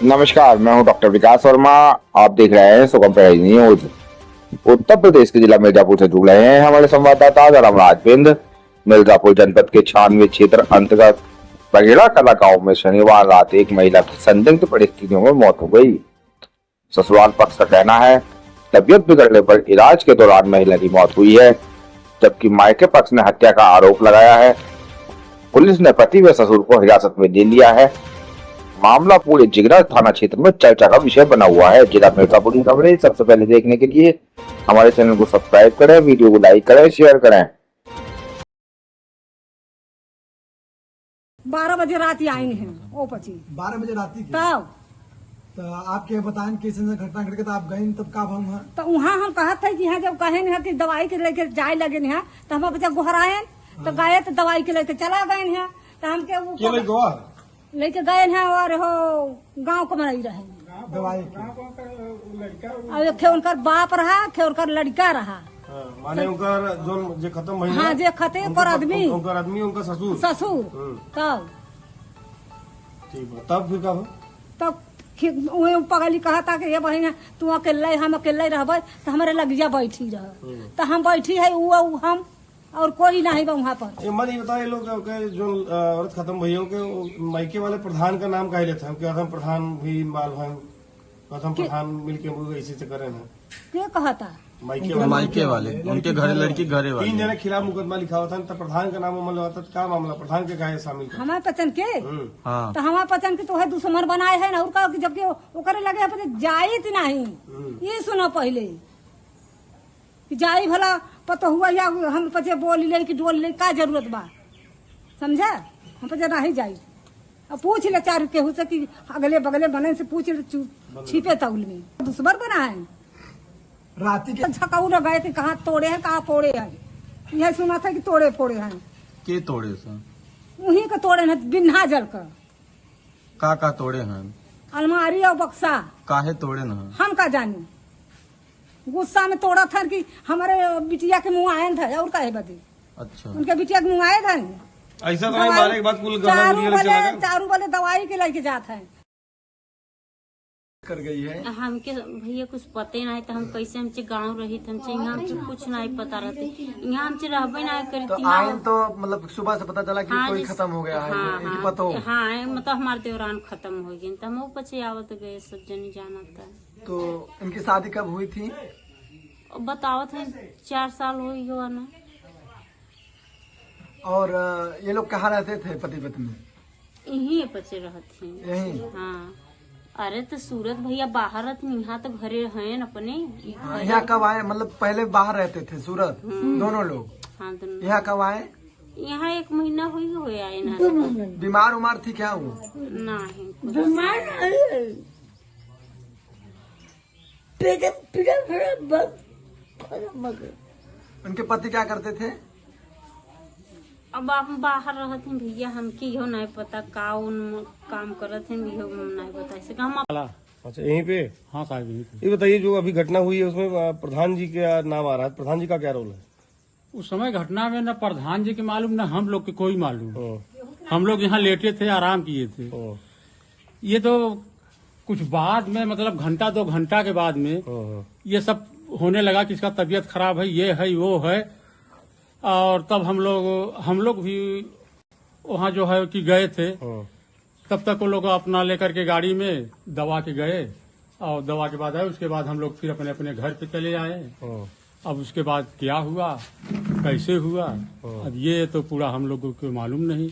नमस्कार, मैं हूं डॉक्टर विकास वर्मा। आप देख रहे हैं सुगम प्रयाग न्यूज। उत्तर प्रदेश के जिला मिर्जापुर से जुड़ रहे हैं हमारे संवाददाता धर्मराज बिंद। मिर्जापुर जनपद के 96 क्षेत्र अंतर्गत बगेड़ा कला गांव में शनिवार रात एक महिला की संदिग्ध परिस्थितियों में मौत हो गई। ससुराल पक्ष का कहना है तबियत बिगड़ने पर इलाज के दौरान महिला की मौत हुई है, जबकि मायके पक्ष ने हत्या का आरोप लगाया है। पुलिस ने पति व ससुर को हिरासत में ले लिया है। मामला पूरे जिगरा थाना क्षेत्र में चर्चा का विषय बना हुआ है। जिला मिर्जापुर की खबरें सबसे पहले देखने के लिए हमारे चैनल को सब्सक्राइब करें, वीडियो को लाइक करें, शेयर करें। 12 बजे रात ही आए हैं ओ पची 12 बजे रात की तब तो आपके बताएं कैसे घटना घट के तो आप गए तब का हम तो वहाँ हम कहत थे कि यहाँ जब कहे हैं कि दवाई के लेके जाए लगे हैं तो हम बच्चा गोहराए तो गए तो दवाई के लेके चला गए हैं तो हम के लेके गए हैं और हो गांव को मनाई रहे दवाई अब एक उनका बाप रहा खे उनका लड़का रहा माने उनका जो खत्म भइल हाँ जे खते पर आदमी उनका ससुर तब ठीक बा। तब फिर का हो? तब पगली कहा था कि ये बहन तू अकेले हम अकेले रहबे तो हमारे लगिया बैठी रह तो हम बैठी है उ हम और कोई नहीं बा वहाँ पर। ये मत ये बताए लोग के जो औरत खत्म भइयों के मायके वाले प्रधान का नाम काहे लेते हैं कि हम प्रधान भी माल हैं प्रथम प्रधान मिलके मुझे ऐसे से करें हैं क्या कहता मायके वाले उनके घरे लड़की घरे वाले 3 जने के खिलाफ मुकदमा लिखा हुआ था तो प्रधान का नाम अमल होता क्या मामला प्रधान के काहे शामिल थे? हमारे पचन के हाँ तो हमारे पचन के तो है दुश्मन बनाए है ना और का जबकि ओकरे लगे है जाइत नहीं ये सुनो पहले कि जाई भला पता हुआ या हम पचे बोल ले कि डोल ले का जरूरत बा समझा हम पचे नहीं जाई अब पूछ ले चार केहू से कि अगले बगले बने से पूछ ले छिपे तौल में दुश्मन बना है रात के झकाऊ न गए थे कहाँ तोड़े हैं कहाँ फोड़े हैं यह सुना था कि तोड़े फोड़े हैं के तोड़े सर वहीं का तोड़े हैं बिन्हा जल का तोड़े हैं अलमारी और बक्सा काहे तोड़े न हम का जानी गुस्सा में तोड़ा था कि हमारे बिटिया के मुँह आए थे और काहे बदे अच्छा उनके बिटिया के मुँह आए थे ऐसा तो नहीं मारे के बाद कुल गहना गुड़िया चला गया चारू वाले दवाई के लेके जाते हैं कर गई है हमके भैया कुछ पते नहीं तो हम कैसे हमचे गांव रही थे हमचे यहाँ हमचे कुछ नहीं पता रहते यहाँ हमचे रहबे नहीं करी तो आइन तो मतलब सुबह से पता चला कि हाँ, कोई जैसे- खत्म हो गया है हाँ, ये पता हो हाँ मतलब हमारे दौरान खत्म हो गई तो हम पचे आवत गए सब जनी जाना था तो इनकी शादी कब हुई थी बतावत है 4 साल हो ही हुआ ना और ये लोग कहाँ रहते थे पति पत्नी यही पचे रहते यही हाँ अरे तो सूरत भैया बाहर रहते यहाँ तो घरे हैं अपने यहाँ कब आए मतलब पहले बाहर रहते थे सूरत दोनों लोग हाँ दोनों यहाँ कब आए यहाँ 1 महीना हुई हुए आए ना बीमार उमार थी क्या वो नहीं उनके पति क्या करते थे अब हम बाहर रहते हैं भैया हमके इहो नहीं पता का उन काम करते हैं इहो नहीं पता ऐसे हम अच्छा यहीं पे हाँ साहब यही थे। ये बताइए जो अभी घटना हुई है उसमें प्रधान जी का नाम आ रहा है प्रधान जी का क्या रोल है? उस समय घटना में न प्रधान जी के मालूम न हम लोग के कोई मालूम। हम लोग यहाँ लेटे थे, आराम किए थे। ये तो कुछ बाद में मतलब घंटा 2 घंटा के बाद में ये सब होने लगा कि इसका तबीयत खराब है, ये है वो है। और तब हम लोग भी वहाँ जो है कि गए थे। तब तक वो लोग अपना लेकर के गाड़ी में दवा के गए और दवा के बाद आए। उसके बाद हम लोग फिर अपने अपने घर पे चले आए। अब उसके बाद क्या हुआ कैसे हुआ अब ये तो पूरा हम लोगों को मालूम नहीं।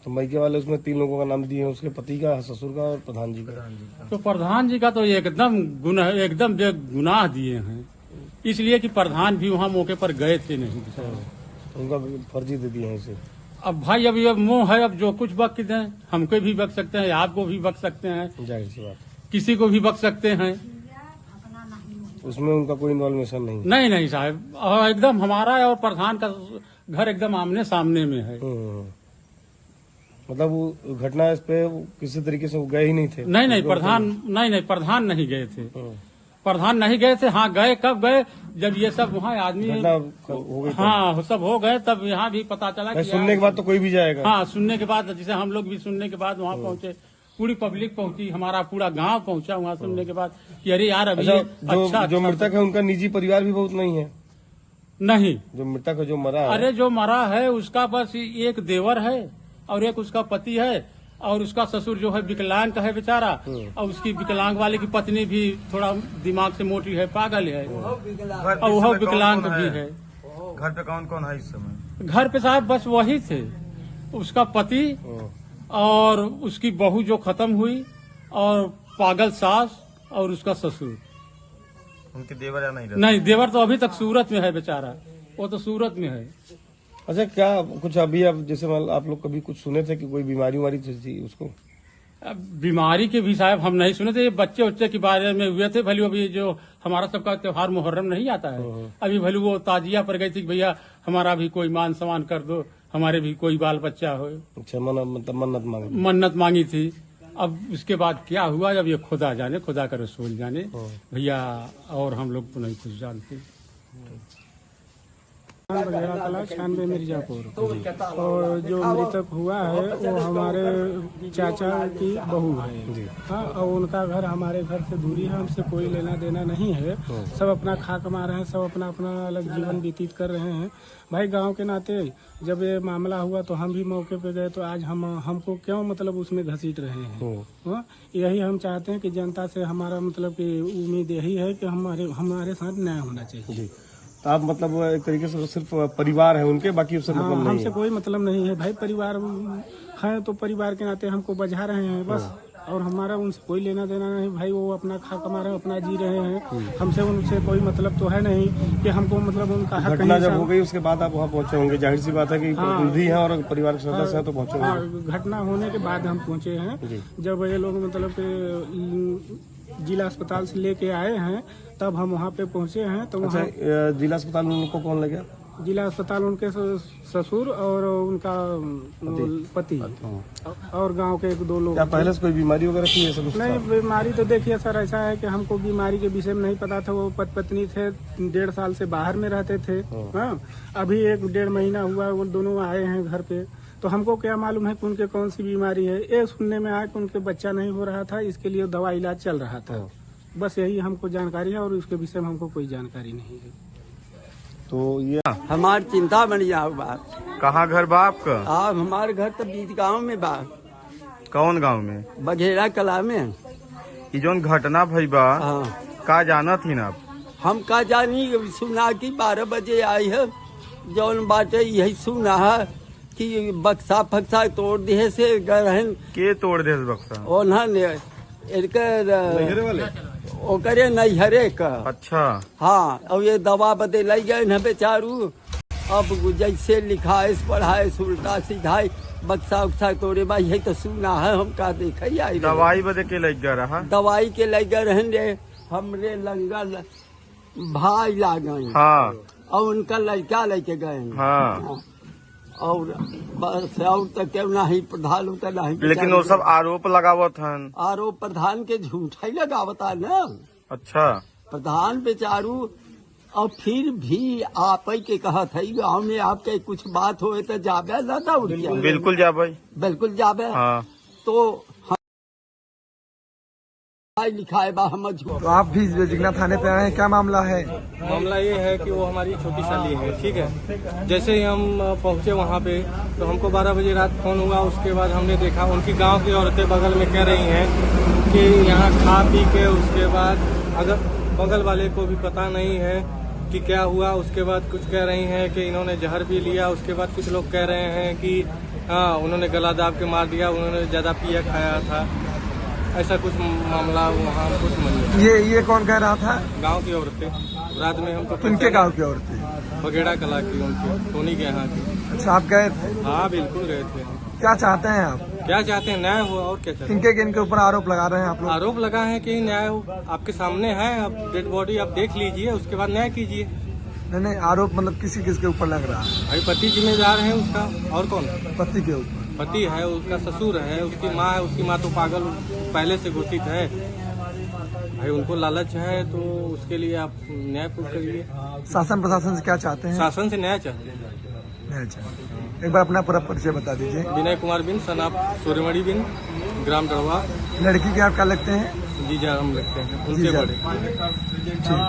तो मायके वाले उसमें 3 लोगों का नाम दिए हैं, उसके पति का, ससुर का और प्रधान जी का। तो प्रधान जी का तो एकदम गुनाह दिए हैं, इसलिए कि प्रधान भी वहाँ मौके पर गए थे नहीं। उनका फर्जी दे दिए हैं इसे। अब भाई अब ये मोह है, अब जो कुछ बक दें हमको भी बक सकते हैं, आपको भी बक सकते हैं, जाहिर सी बात, किसी को भी बक सकते हैं। उसमें उनका कोई इन्वॉल्वेशन नहीं। नहीं साहब, एकदम हमारा और प्रधान का घर एकदम आमने सामने में है। मतलब वो घटना इस पे किसी तरीके से वो गए ही नहीं थे? नहीं प्रधान नहीं गए थे। प्रधान नहीं गए थे। हाँ गए, कब गए जब ये सब वहाँ आदमी घटना हो गई। हाँ सब हो गए, तब यहाँ भी पता चला कि सुनने के बाद तो कोई भी जाएगा। हाँ सुनने के बाद, जैसे हम लोग भी सुनने के बाद वहाँ पहुँचे पूरी पब्लिक पहुंची, हमारा पूरा गांव पहुंचा वहां सुनने के बाद कि अरे यार अभी ये अच्छा, जो मृतक है उनका निजी परिवार भी बहुत नहीं है। नहीं, जो मृतक है, जो मरा है, अरे जो मरा है उसका बस एक देवर है और एक उसका पति है और उसका ससुर जो है विकलांग है बेचारा, और उसकी विकलांग वाले की पत्नी भी थोड़ा दिमाग से मोटी है, पागल है, और वह विकलांग भी है। घर पे कौन कौन है इस समय? घर पे साहब बस वही थे, उसका पति और उसकी बहू जो खत्म हुई और पागल सास और उसका ससुर। उनके देवर या नहीं रहते? नहीं, देवर तो अभी तक सूरत में है बेचारा, वो तो सूरत में है। अच्छा, क्या कुछ अभी आप जैसे आप लोग कभी कुछ सुने थे कि कोई बीमारी वारी थी उसको? अब बीमारी के भी साहब हम नहीं सुने थे, ये बच्चे उच्चे के बारे में हुए थे। भले अभी जो हमारा सबका त्योहार मुहर्रम नहीं आता है, अभी भले वो ताजिया पर गई थी कि भैया हमारा भी कोई मान सम्मान कर दो, हमारे भी कोई बाल बच्चा हो। अच्छा, मतलब मन्नत मांगी थी। अब उसके बाद क्या हुआ, जब ये खुदा जाने, खुदा का रसूल जाने भैया, और हम लोग तो नहीं कुछ जानते। बघेड़ा कला 96 मिर्जापुर, और जो मृतक हुआ है वो हमारे चाचा की बहू है। हाँ, और उनका घर हमारे घर से दूरी है, हमसे कोई लेना देना नहीं है। सब अपना खा कमा रहे हैं, सब अपना अपना अलग जीवन व्यतीत कर रहे हैं। भाई गांव के नाते जब ये मामला हुआ तो हम भी मौके पे गए, तो आज हमको क्यों मतलब उसमें घसीट रहे हैं। हाँ, यही हम चाहते हैं कि जनता से हमारा मतलब कि उम्मीद यही है कि हमारे साथ न्याय होना चाहिए। आप मतलब एक तरीके से सिर्फ परिवार है उनके, बाकी उससे मतलब नहीं हमसे है। कोई मतलब नहीं है भाई, परिवार है तो परिवार के नाते हमको बजा रहे हैं बस, और हमारा उनसे कोई लेना देना नहीं भाई। वो अपना खा कमा रहे हैं, अपना जी रहे हैं, हमसे उनसे कोई मतलब तो है नहीं कि हमको मतलब उनका हक। घटना जब हो गई उसके बाद आप वहाँ पहुंचे होंगे, जाहिर सी बात है कि प्रतिनिधि हैं और परिवार के सदस्य हैं तो पहुंचे होंगे। घटना होने के बाद हम पहुंचे हैं, जब ये लोग मतलब के जिला अस्पताल से लेके आए हैं तब हम वहाँ पे पहुंचे हैं। तो वहाँ जिला अस्पताल में उनको कौन ले गया? जिला अस्पताल उनके ससुर और उनका पति और गांव के 1-2 लोग। क्या पहले से कोई बीमारी वगैरह थी? सब नहीं, बीमारी तो देखिए सर ऐसा है कि हमको बीमारी के विषय में नहीं पता था। वो पत्नी थे, 1.5 साल से बाहर में रहते थे। हाँ, अभी 1-1.5 महीना हुआ वो दोनों आए हैं घर पे, तो हमको क्या मालूम है कि उनके कौन सी बीमारी है। ये सुनने में आया कि उनके बच्चा नहीं हो रहा था, इसके लिए दवा इलाज चल रहा था। बस यही हमको जानकारी है और उसके विषय में हमको कोई जानकारी नहीं है। तो ये हमार चिंता बन जाओ बात। कहाँ घर बा आपका? आप हमारे घर तो बीच गांव में बा। कौन गांव में? बघेड़ा कला में। ये जोन घटना भई बा, हाँ, का जाना थी ना? हम का जानी, सुना कि 12 बजे आई है, जौन बाटे यही सुना है कि बक्सा फक्सा तोड़ दिए से गहन के तोड़ दे बक्सा? उन्होंने ओकरे नैहरे का। अच्छा, हाँ, और ये दवा बदे लग गए न बेचारू। अब जैसे लिखाइश पढ़ाइश उल्टा सीधाई बक्सा उक्सा तोड़े बा, यही तो सुना है। हम का देखे आई दवाई बदे के लग गया रहा? दवाई के लग गए रहने हमरे लंगा भाई ला गए। हाँ, और उनका लड़का लेके गए। हाँ, और बस और तो क्यों नहीं, प्रधान का नहीं। लेकिन वो सब आरोप लगावत हन। आरोप प्रधान के झूठा ही लगावता न। अच्छा, प्रधान बेचारू, और फिर भी आप ही के कहत है गाँव में आपके कुछ बात होए तो जाबे न दौड़ के। बिल्कुल जाबे, बिल्कुल जाबे। हाँ, तो लिखा है बा हम। तो आप भी जिगना थाने पे आए हैं, क्या मामला है? मामला ये है कि वो हमारी छोटी साली है, ठीक है। जैसे ही हम पहुंचे वहाँ पे तो हमको 12 बजे रात फोन हुआ। उसके बाद हमने देखा उनकी गांव की औरतें बगल में कह रही हैं कि यहाँ खा पी के उसके बाद अगर बगल वाले को भी पता नहीं है कि क्या हुआ। उसके बाद कुछ कह रही हैं कि इन्होंने जहर भी लिया। उसके बाद कुछ लोग कह रहे हैं कि हाँ, उन्होंने गला दाब के मार दिया, उन्होंने ज्यादा पिया खाया था। ऐसा कुछ मामला वहाँ कुछ समझ। ये कौन कह रहा था? गांव की औरतें। रात में हमको किनके गांव की औरतें? बघेड़ा कला की, उनकी सोनी के यहाँ की। अच्छा, आप गए थे? हाँ, बिल्कुल गए थे। क्या चाहते हैं आप? क्या चाहते हैं? न्याय हो, और क्या चाहते हैं? किनके ऊपर आरोप लगा रहे हैं आप लोग? आरोप लगा है कि न्याय हो, आपके सामने है। अब डेड बॉडी आप देख लीजिए, उसके बाद न्याय कीजिए। नहीं, आरोप मतलब किसके ऊपर लग रहा है? भाई पति जिम्मेदार है उसका, और कौन? पति के ऊपर? पति है, उसका ससुर है, उसकी माँ है। उसकी माँ तो पागल पहले से घोषित है भाई। उनको लालच है तो उसके लिए आप न्याय करिए। शासन प्रशासन से क्या चाहते हैं? शासन से न्याय चाहते हैं। न्याय चाहते हैं। एक बार अपना पूरा परिचय बता दीजिए। विनय कुमार बिन सनाप सूर्यमणि बिन ग्राम डड़वा। लड़की के आप क्या लगते हैं? जीजा हम लगते हैं, उनसे जीजा। बड़े,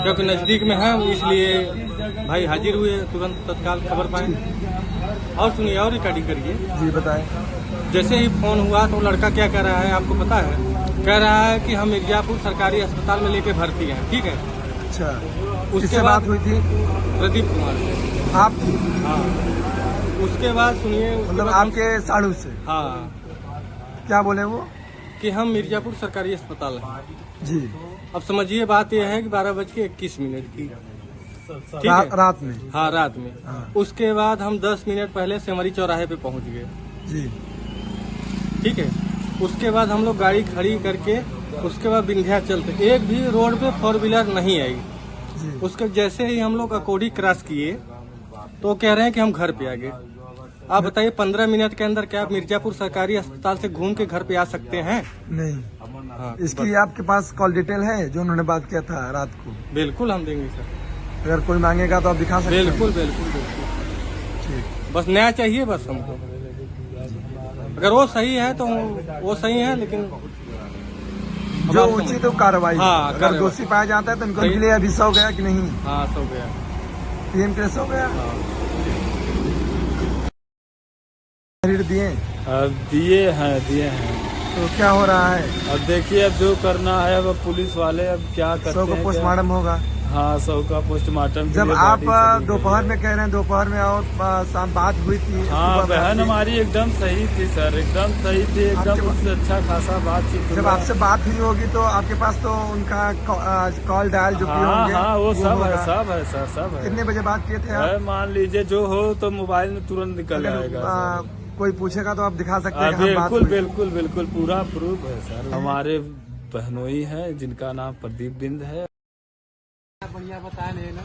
क्योंकि नजदीक में है इसलिए भाई हाजिर हुए तुरंत तत्काल खबर पाए। और सुनिए और रिकॉर्डिंग करिए। जी बताएं। जैसे ही फोन हुआ तो लड़का क्या कह रहा है आपको पता है? कह रहा है कि हम मिर्जापुर सरकारी अस्पताल में लेके भर्ती हैं, ठीक है। अच्छा, उसके किससे बाद बात हुई थी? प्रदीप कुमार से। आपकी? हाँ, उसके बाद सुनिए, उसके मतलब बाद आपके साड़ू से? हाँ, क्या बोले वो? कि हम मिर्जापुर सरकारी अस्पताल हैं। जी। अब समझिए बात यह है कि 12:21 की, ठीक है, रात में? हाँ रात में। हाँ। उसके बाद हम 10 मिनट पहले सेमरी चौराहे पे पहुंच गए, जी। ठीक है। उसके बाद हम लोग गाड़ी खड़ी करके उसके बाद विंध्याचल पे एक भी रोड पे 4 व्हीलर नहीं आई। जी। उसके जैसे ही हम लोग अकोडी क्रॉस किए तो कह रहे हैं कि हम घर पे आ गए। आप बताइए 15 मिनट के अंदर क्या आप मिर्जापुर सरकारी अस्पताल से घूम के घर पे आ सकते हैं? नहीं। हाँ, इसकी आपके पास कॉल डिटेल है जो उन्होंने बात किया था रात को? बिल्कुल हम देंगे सर। अगर कोई मांगेगा तो आप दिखा सकते हैं? बिल्कुल बिल्कुल बिल्कुल। ठीक। बस न्याय चाहिए बस हमको। अगर वो सही है तो वो सही है, लेकिन जो उचित तो कार्रवाई। हाँ, अगर कार्रवाई। दोषी पाया जाता है तो इनको सही। लिए अभी सो गया कि नहीं? हाँ सो गया। पीएम केस हो गया? हाँ। दिए? अब दिए हैं। तो क्या हो रहा है? अब देखिए, अब जो करना है अब पुलिस वाले अब क्या करते सौ हैं। का पोस्टमार्टम होगा? हाँ, 100 का पोस्टमार्टम। जब आप दोपहर में कह रहे हैं, दोपहर में और शाम बात हुई थी? हाँ, सुबह बहन बात हमारी एकदम सही थी सर, एकदम सही थी, एकदम उससे अच्छा खासा बातचीत हुई। जब हुआ। आपसे बात हुई होगी तो आपके पास तो उनका कॉल डायल जो किए हाँ होंगे? हाँ, वो सब होगा। है, सब है सर, सब है। कितने बजे बात किए थे आप? मान लीजिए जो हो तो मोबाइल में तुरंत निकल अगर, आएगा सर। कोई पूछेगा तो आप दिखा सकते हैं कि हम बात बिल्कुल हुई। बिल्कुल बिल्कुल, पूरा प्रूफ है सर। हमारे बहनोई है जिनका नाम प्रदीप बिंद है। बढ़िया बता लेना।